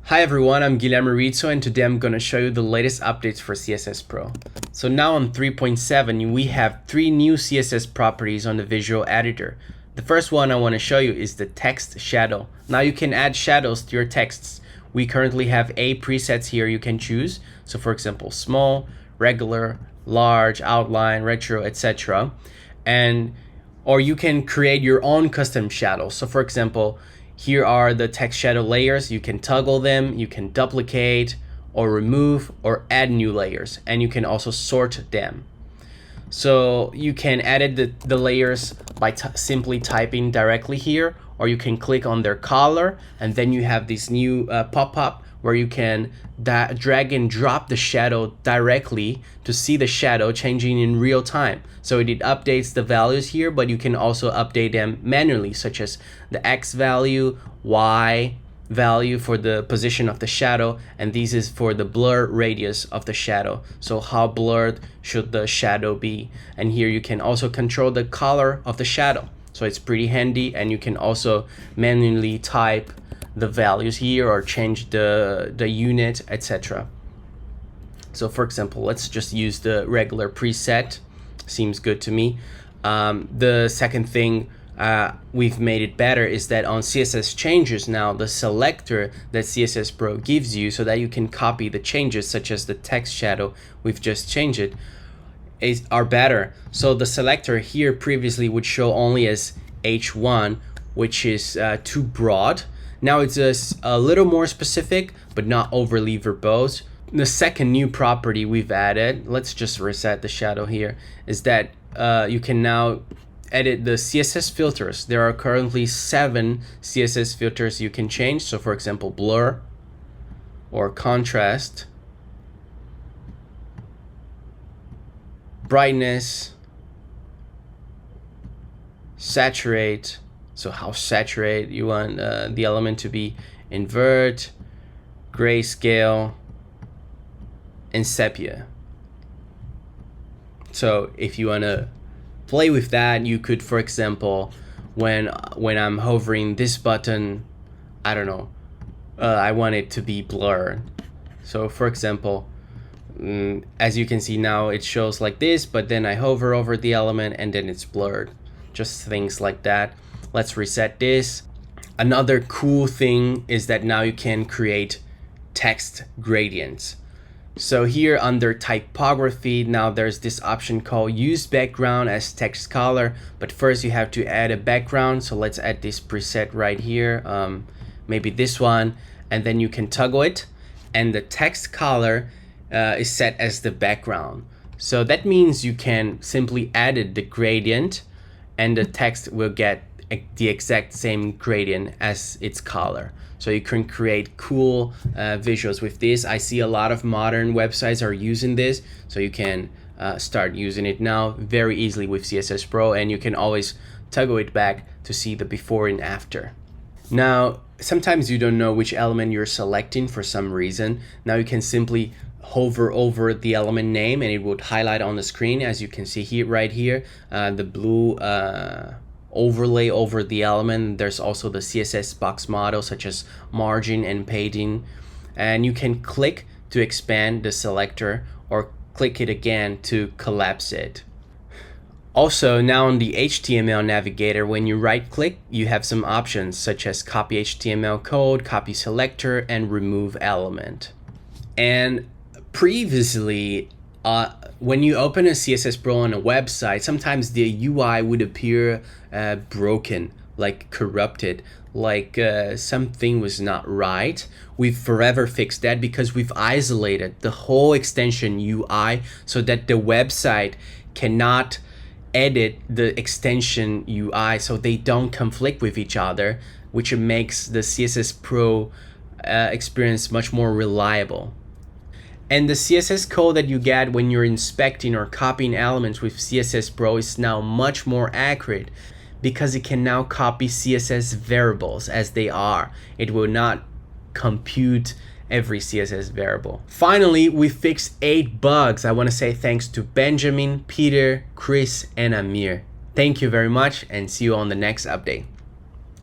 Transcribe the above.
Hi everyone, I'm Guilherme Rizzo and today I'm going to show you the latest updates for CSS Pro. So now on 3.7 we have 3 new CSS properties on the visual editor. The first one I want to show you is the text shadow. Now you can add shadows to your texts. We currently have 8 presets here you can choose. So for example, small, regular, large, outline, retro, etc. Or you can create your own custom shadows. So for example, here are the text shadow layers. You can toggle them, you can duplicate or remove or add new layers, and you can also sort them. So you can edit the layers by simply typing directly here, or you can click on their color and then you have this new pop-up where you can drag and drop the shadow directly to see the shadow changing in real time. So it updates the values here, but you can also update them manually, such as the X value, Y value for the position of the shadow, and this is for the blur radius of the shadow. So how blurred should the shadow be? And here you can also control the color of the shadow. So it's pretty handy, and you can also manually type the values here or change the unit, etc. So for example, let's just use the regular preset. Seems good to me. The second thing we've made it better is that on CSS changes now, the selector that CSS Pro gives you so that you can copy the changes, such as the text shadow we've just changed it, are better. So the selector here previously would show only as H1, which is too broad. Now it's a little more specific, but not overly verbose. The second new property we've added, let's just reset the shadow here, is that you can now edit the CSS filters. There are currently 7 CSS filters you can change. So for example, blur or contrast, brightness, saturate. So how saturate you want the element to be, invert, grayscale, and sepia. So if you want to play with that, you could, for example, when I'm hovering this button, I don't know, I want it to be blurred. So for example, as you can see now, it shows like this, but then I hover over the element and then it's blurred. Just things like that. Let's reset this. Another cool thing is that now you can create text gradients. So here under typography, now there's this option called use background as text color, but first you have to add a background. So let's add this preset right here, maybe this one, and then you can toggle it, and the text color is set as the background. So that means you can simply edit the gradient and the text will get the exact same gradient as its color. So you can create cool visuals with this. I see a lot of modern websites are using this, so you can start using it now very easily with CSS Pro, and you can always toggle it back to see the before and after. Now, sometimes you don't know which element you're selecting for some reason. Now you can simply hover over the element name and it would highlight on the screen, as you can see here, right here, the blue overlay over the element. There's also the CSS box model, such as margin and padding, and you can click to expand the selector or click it again to collapse it. Also, now on the HTML navigator, when you right click, you have some options such as copy HTML code, copy selector, and remove element. And previously, when you open a CSS Pro on a website, sometimes the UI would appear broken, like corrupted, like something was not right. We've forever fixed that because we've isolated the whole extension UI so that the website cannot edit the extension UI, so they don't conflict with each other, which makes the CSS Pro experience much more reliable. And the CSS code that you get when you're inspecting or copying elements with CSS Pro is now much more accurate because it can now copy CSS variables as they are. It will not compute every CSS variable. Finally, we fixed 8 bugs. I want to say thanks to Benjamin, Peter, Chris, and Amir. Thank you very much and see you on the next update.